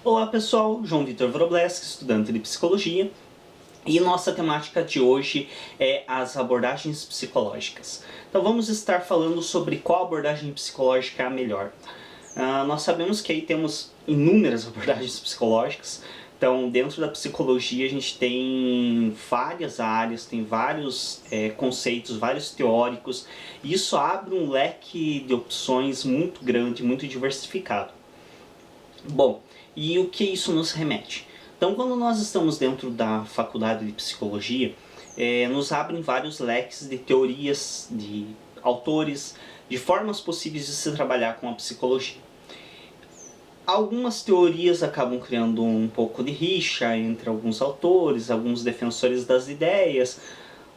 Olá pessoal, João Vitor Wrobleski, estudante de Psicologia, e nossa temática de hoje é as abordagens psicológicas. Então vamos estar falando sobre qual abordagem psicológica é a melhor. Nós sabemos que aí temos inúmeras abordagens psicológicas. Então, dentro da psicologia a gente tem várias áreas, tem vários conceitos, vários teóricos, e isso abre um leque de opções muito grande, muito diversificado. Bom, e o que isso nos remete? Então, quando nós estamos dentro da faculdade de psicologia, nos abrem vários leques de teorias, de autores, de formas possíveis de se trabalhar com a psicologia. Algumas teorias acabam criando um pouco de rixa entre alguns autores, alguns defensores das ideias.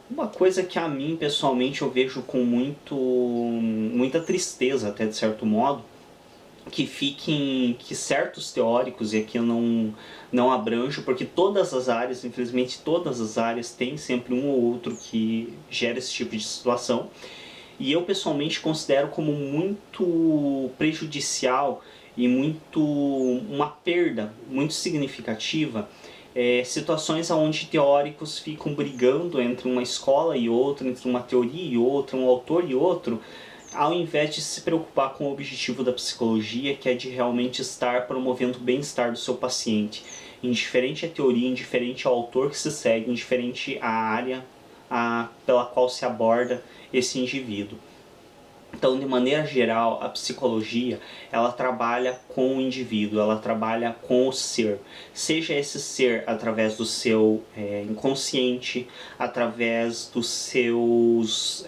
Uma coisa que a mim, pessoalmente, eu vejo com muita tristeza, até de certo modo, que certos teóricos, e aqui eu não abranjo, porque todas as áreas, infelizmente todas as áreas, tem sempre um ou outro que gera esse tipo de situação, e eu pessoalmente considero como muito prejudicial e uma perda muito significativa situações onde teóricos ficam brigando entre uma escola e outra, entre uma teoria e outra, um autor e outro, ao invés de se preocupar com o objetivo da psicologia, que é de realmente estar promovendo o bem-estar do seu paciente. Indiferente à teoria, indiferente ao autor que se segue, indiferente à área pela qual se aborda esse indivíduo. Então, de maneira geral, a psicologia, ela trabalha com o indivíduo, ela trabalha com o ser. Seja esse ser através do seu inconsciente, através dos seus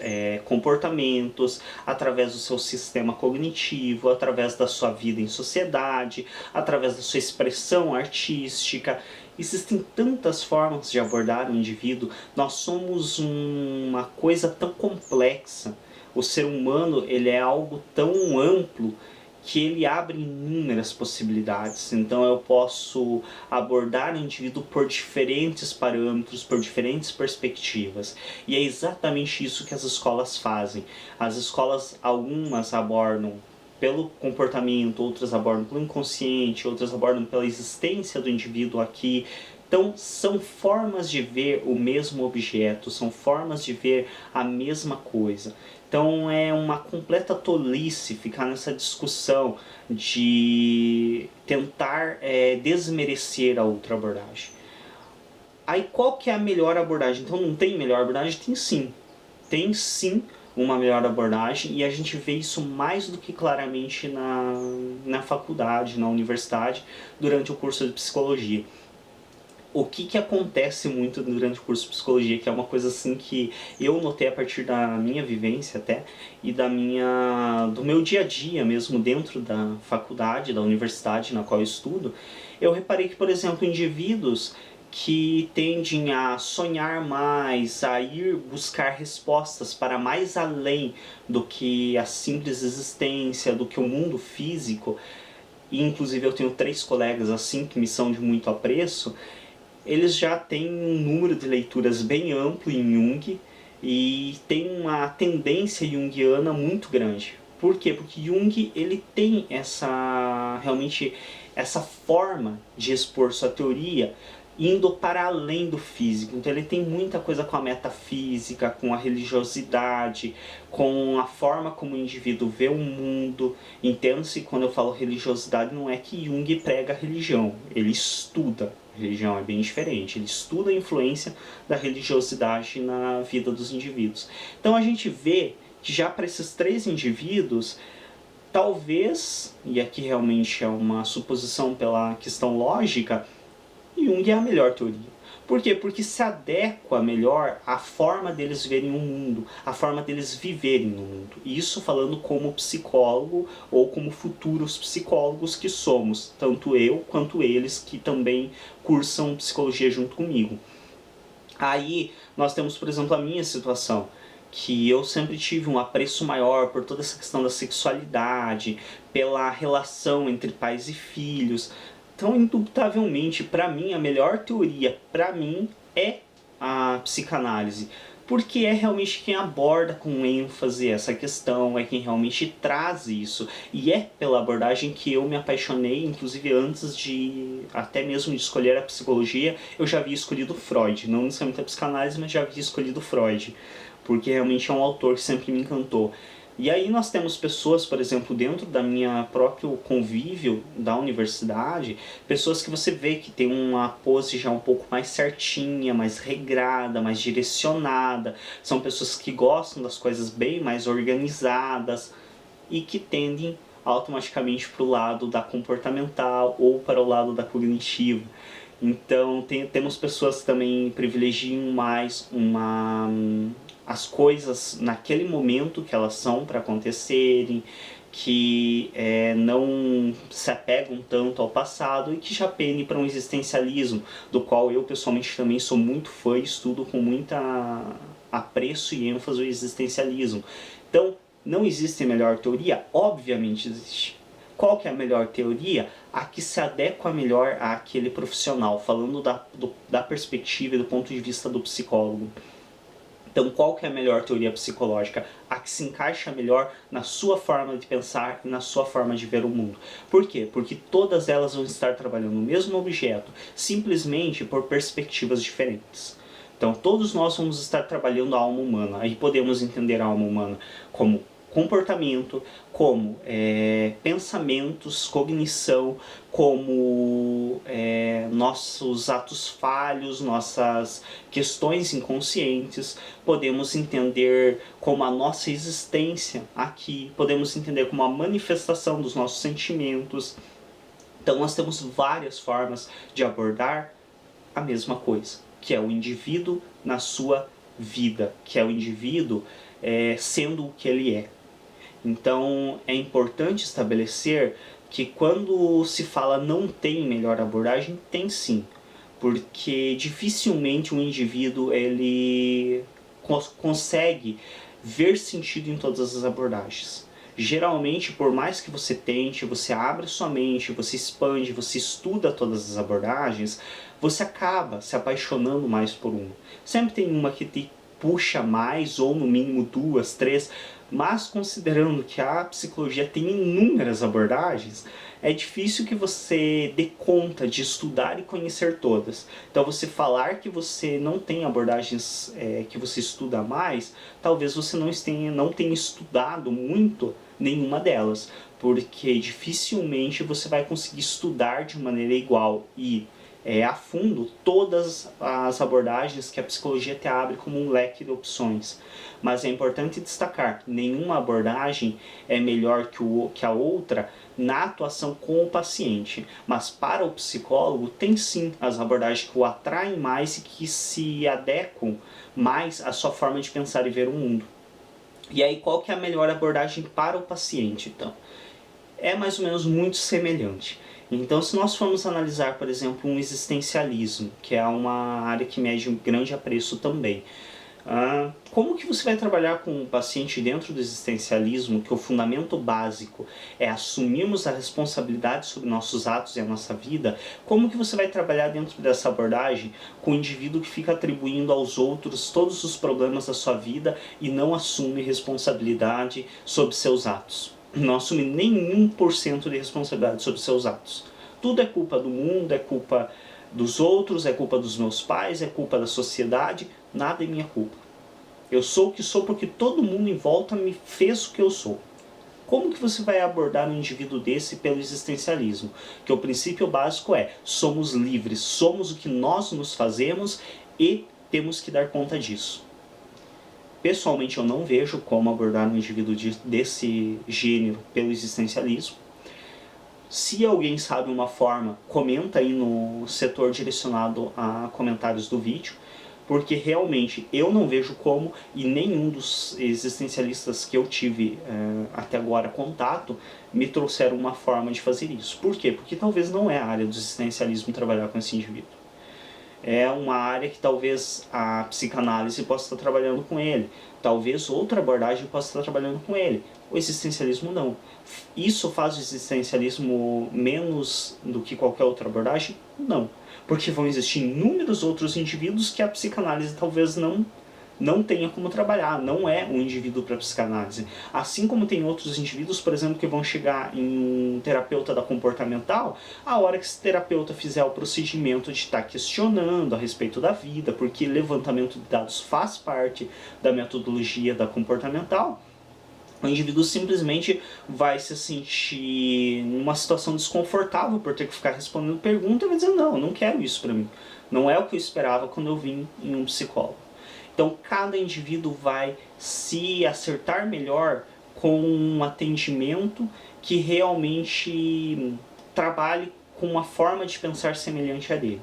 comportamentos, através do seu sistema cognitivo, através da sua vida em sociedade, através da sua expressão artística. Existem tantas formas de abordar o indivíduo. Nós somos uma coisa tão complexa. O ser humano, ele é algo tão amplo que ele abre inúmeras possibilidades. Então eu posso abordar o indivíduo por diferentes parâmetros, por diferentes perspectivas. E é exatamente isso que as escolas fazem. As escolas, algumas abordam pelo comportamento, outras abordam pelo inconsciente, outras abordam pela existência do indivíduo aqui. Então, são formas de ver o mesmo objeto, são formas de ver a mesma coisa. Então, é uma completa tolice ficar nessa discussão de tentar desmerecer a outra abordagem. Aí, qual que é a melhor abordagem? Então, não tem melhor abordagem? Tem sim. Tem sim uma melhor abordagem, e a gente vê isso mais do que claramente na faculdade, na universidade, durante o curso de psicologia. O que acontece muito durante o curso de psicologia, que é uma coisa assim que eu notei a partir da minha vivência até, e do meu dia a dia mesmo dentro da faculdade, da universidade na qual eu estudo, eu reparei que, por exemplo, indivíduos que tendem a sonhar mais, a ir buscar respostas para mais além do que a simples existência, do que o mundo físico, e inclusive eu tenho 3 colegas assim que me são de muito apreço. Eles já têm um número de leituras bem amplo em Jung e tem uma tendência junguiana muito grande. Por quê? Porque Jung, ele tem realmente essa forma de expor sua teoria indo para além do físico. Então ele tem muita coisa com a metafísica, com a religiosidade, com a forma como o indivíduo vê o mundo. Entenda-se, quando eu falo religiosidade, não é que Jung prega a religião, ele estuda. A religião é bem diferente, ele estuda a influência da religiosidade na vida dos indivíduos. Então a gente vê que já para esses 3 indivíduos, talvez, e aqui realmente é uma suposição pela questão lógica, Jung é a melhor teoria. Por quê? Porque se adequa melhor à forma deles verem o mundo, à forma deles viverem no mundo. Isso falando como psicólogo ou como futuros psicólogos que somos, tanto eu quanto eles que também cursam psicologia junto comigo. Aí nós temos, por exemplo, a minha situação, que eu sempre tive um apreço maior por toda essa questão da sexualidade, pela relação entre pais e filhos. Então, indubitavelmente, para mim, a melhor teoria para mim é a psicanálise. porque é realmente quem aborda com ênfase essa questão, é quem realmente traz isso. E é pela abordagem que eu me apaixonei, inclusive antes de até mesmo de escolher a psicologia, eu já havia escolhido Freud, não necessariamente a psicanálise, mas já havia escolhido Freud, porque realmente é um autor que sempre me encantou. E aí nós temos pessoas, por exemplo, dentro da minha próprio convívio da universidade, pessoas que você vê que tem uma pose já um pouco mais certinha, mais regrada, mais direcionada. São pessoas que gostam das coisas bem mais organizadas e que tendem automaticamente para o lado da comportamental ou para o lado da cognitiva. Então temos pessoas que também privilegiam mais as coisas naquele momento que elas são para acontecerem, que não se apegam tanto ao passado e que já pendem para um existencialismo, do qual eu pessoalmente também sou muito fã e estudo com muita apreço e ênfase o existencialismo. Então, não existe melhor teoria? Obviamente existe. Qual que é a melhor teoria? A que se adequa melhor àquele profissional, falando da perspectiva e do ponto de vista do psicólogo. Então, qual que é a melhor teoria psicológica? A que se encaixa melhor na sua forma de pensar e na sua forma de ver o mundo. Por quê? Porque todas elas vão estar trabalhando no mesmo objeto, simplesmente por perspectivas diferentes. Então, todos nós vamos estar trabalhando a alma humana. Aí podemos entender a alma humana como comportamento, como pensamentos, cognição, como nossos atos falhos, nossas questões inconscientes. Podemos entender como a nossa existência aqui, podemos entender como a manifestação dos nossos sentimentos. Então nós temos várias formas de abordar a mesma coisa, que é o indivíduo na sua vida, que é o indivíduo sendo o que ele é. Então é importante estabelecer que quando se fala não tem melhor abordagem, tem sim, porque dificilmente um indivíduo ele consegue ver sentido em todas as abordagens. Geralmente, por mais que você tente, você abre sua mente, você expande, você estuda todas as abordagens, você acaba se apaixonando mais por uma. Sempre tem uma que te puxa mais, ou no mínimo duas, três, mas considerando que a psicologia tem inúmeras abordagens, é difícil que você dê conta de estudar e conhecer todas. Então você falar que você não tem abordagens que você estuda mais, talvez você não tenha estudado muito nenhuma delas, porque dificilmente você vai conseguir estudar de maneira igual e a fundo todas as abordagens que a psicologia te abre como um leque de opções. Mas é importante destacar, nenhuma abordagem é melhor que a outra na atuação com o paciente. Mas para o psicólogo tem sim as abordagens que o atraem mais e que se adequam mais à sua forma de pensar e ver o mundo. E aí qual que é a melhor abordagem para o paciente então? É mais ou menos muito semelhante. Então, se nós formos analisar, por exemplo, um existencialismo, que é uma área que mede um grande apreço também, como que você vai trabalhar com um paciente dentro do existencialismo, que o fundamento básico é assumirmos a responsabilidade sobre nossos atos e a nossa vida? Como que você vai trabalhar dentro dessa abordagem com o indivíduo que fica atribuindo aos outros todos os problemas da sua vida e não assume responsabilidade sobre seus atos? Não assume nenhum por cento de responsabilidade sobre seus atos. Tudo é culpa do mundo, é culpa dos outros, é culpa dos meus pais, é culpa da sociedade, nada é minha culpa. Eu sou o que sou porque todo mundo em volta me fez o que eu sou. Como que você vai abordar um indivíduo desse pelo existencialismo? Que o princípio básico é, somos livres, somos o que nós nos fazemos e temos que dar conta disso. Pessoalmente eu não vejo como abordar um indivíduo desse gênero pelo existencialismo. Se alguém sabe uma forma, comenta aí no setor direcionado a comentários do vídeo, porque realmente eu não vejo como, e nenhum dos existencialistas que eu tive até agora contato me trouxeram uma forma de fazer isso. Por quê? Porque talvez não é a área do existencialismo trabalhar com esse indivíduo. É uma área que talvez a psicanálise possa estar trabalhando com ele, talvez outra abordagem possa estar trabalhando com ele, o existencialismo não. Isso faz o existencialismo menos do que qualquer outra abordagem? Não, porque vão existir inúmeros outros indivíduos que a psicanálise talvez não não tenha como trabalhar, não é um indivíduo para psicanálise. Assim como tem outros indivíduos, por exemplo, que vão chegar em um terapeuta da comportamental, a hora que esse terapeuta fizer o procedimento de estar questionando a respeito da vida, porque levantamento de dados faz parte da metodologia da comportamental, o indivíduo simplesmente vai se sentir numa situação desconfortável por ter que ficar respondendo perguntas e vai dizer, não, eu não quero isso para mim. Não é o que eu esperava quando eu vim em um psicólogo. Então, cada indivíduo vai se acertar melhor com um atendimento que realmente trabalhe com uma forma de pensar semelhante a dele.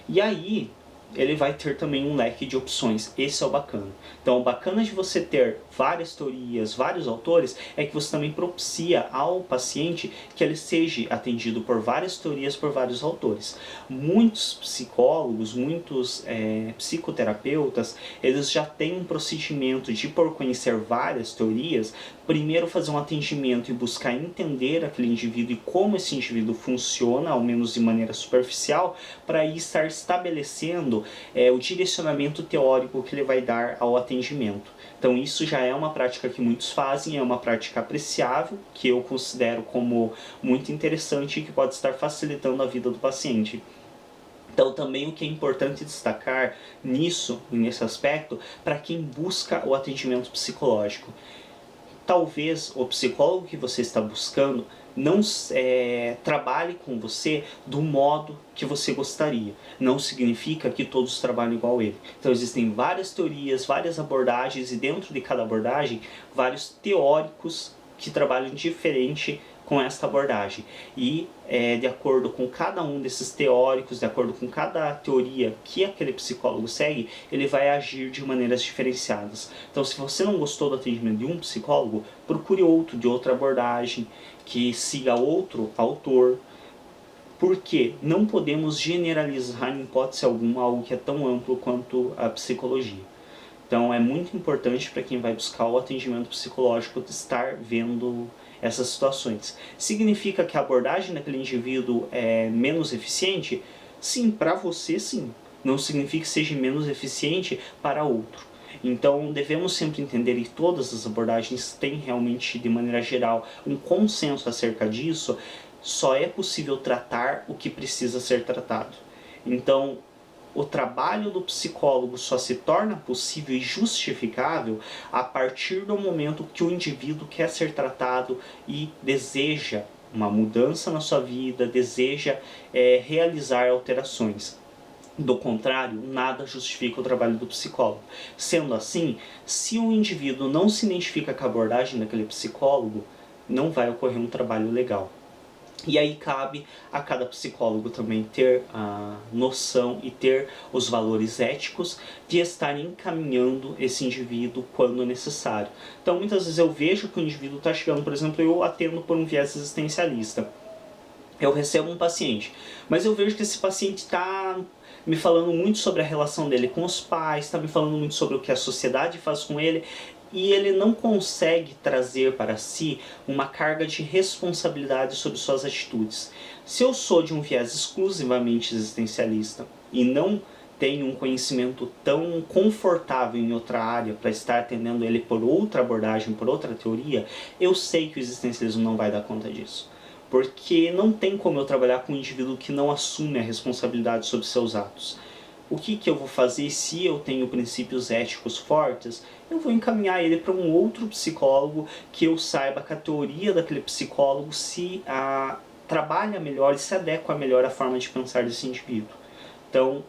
E aí, ele vai ter também um leque de opções. Esse é o bacana. Então, o bacana de você ter várias teorias, vários autores, é que você também propicia ao paciente que ele seja atendido por várias teorias, por vários autores. Muitos psicólogos, muitos psicoterapeutas, eles já têm um procedimento de, por conhecer várias teorias, primeiro fazer um atendimento e buscar entender aquele indivíduo e como esse indivíduo funciona, ao menos de maneira superficial, para aí estar estabelecendo o direcionamento teórico que ele vai dar ao atendimento. Então isso já é uma prática que muitos fazem, é uma prática apreciável, que eu considero como muito interessante e que pode estar facilitando a vida do paciente. Então também o que é importante destacar nesse aspecto, para quem busca o atendimento psicológico. Talvez o psicólogo que você está buscando não trabalhe com você do modo que você gostaria. Não significa que todos trabalham igual ele. Então existem várias teorias, várias abordagens e dentro de cada abordagem, vários teóricos que trabalham diferente com esta abordagem. E de acordo com cada um desses teóricos, de acordo com cada teoria que aquele psicólogo segue, ele vai agir de maneiras diferenciadas. Então se você não gostou do atendimento de um psicólogo, procure outro de outra abordagem, que siga outro autor, porque não podemos generalizar em hipótese alguma algo que é tão amplo quanto a psicologia. Então é muito importante para quem vai buscar o atendimento psicológico estar vendo essas situações. Significa que a abordagem daquele indivíduo é menos eficiente? Sim, para você sim. Não significa que seja menos eficiente para outro. Então devemos sempre entender que todas as abordagens têm realmente, de maneira geral, um consenso acerca disso. Só é possível tratar o que precisa ser tratado. Então, o trabalho do psicólogo só se torna possível e justificável a partir do momento que o indivíduo quer ser tratado e deseja uma mudança na sua vida, deseja realizar alterações. Do contrário, nada justifica o trabalho do psicólogo. Sendo assim, se o indivíduo não se identifica com a abordagem daquele psicólogo, não vai ocorrer um trabalho legal. E aí cabe a cada psicólogo também ter a noção e ter os valores éticos de estar encaminhando esse indivíduo quando necessário. Então muitas vezes eu vejo que o indivíduo está chegando, por exemplo, eu atendo por um viés existencialista. Eu recebo um paciente, mas eu vejo que esse paciente está me falando muito sobre a relação dele com os pais, está me falando muito sobre o que a sociedade faz com ele, e ele não consegue trazer para si uma carga de responsabilidade sobre suas atitudes. Se eu sou de um viés exclusivamente existencialista e não tenho um conhecimento tão confortável em outra área para estar atendendo ele por outra abordagem, por outra teoria, eu sei que o existencialismo não vai dar conta disso. Porque não tem como eu trabalhar com um indivíduo que não assume a responsabilidade sobre seus atos. O que eu vou fazer se eu tenho princípios éticos fortes? Eu vou encaminhar ele para um outro psicólogo que eu saiba que a teoria daquele psicólogo se trabalha melhor e se adequa melhor à forma de pensar desse indivíduo. Então,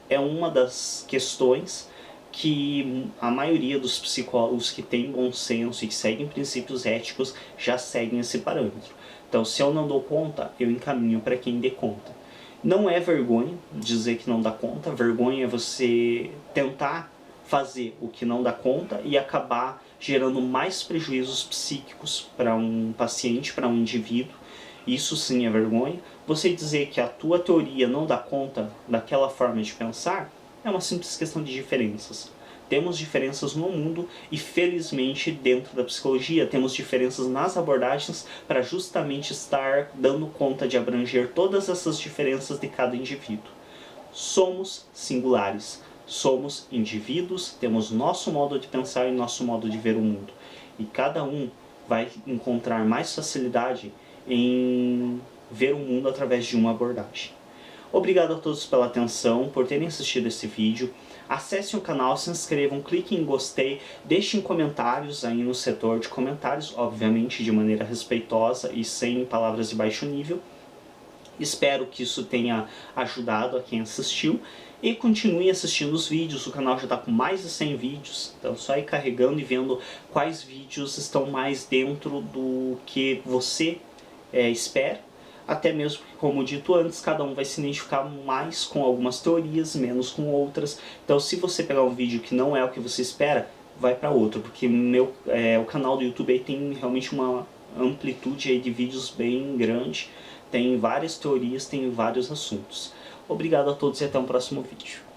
é uma das questões que a maioria dos psicólogos que têm bom senso e que seguem princípios éticos já seguem esse parâmetro. Então, se eu não dou conta, eu encaminho para quem dê conta. Não é vergonha dizer que não dá conta, vergonha é você tentar fazer o que não dá conta e acabar gerando mais prejuízos psíquicos para um paciente, para um indivíduo. Isso sim é vergonha. Você dizer que a tua teoria não dá conta daquela forma de pensar é uma simples questão de diferenças. Temos diferenças no mundo e felizmente dentro da psicologia temos diferenças nas abordagens para justamente estar dando conta de abranger todas essas diferenças de cada indivíduo. Somos singulares, somos indivíduos, temos nosso modo de pensar e nosso modo de ver o mundo. E cada um vai encontrar mais facilidade em ver o mundo através de uma abordagem. Obrigado a todos pela atenção, por terem assistido esse vídeo. Acessem o canal, se inscrevam, cliquem em gostei, deixem comentários aí no setor de comentários, obviamente de maneira respeitosa e sem palavras de baixo nível. Espero que isso tenha ajudado a quem assistiu e continue assistindo os vídeos. O canal já está com mais de 100 vídeos, então só ir carregando e vendo quais vídeos estão mais dentro do que você espera. Até mesmo porque, como dito antes, cada um vai se identificar mais com algumas teorias, menos com outras. Então, se você pegar um vídeo que não é o que você espera, vai para outro, porque o canal do YouTube aí tem realmente uma amplitude aí de vídeos bem grande. Tem várias teorias, tem vários assuntos. Obrigado a todos e até um próximo vídeo.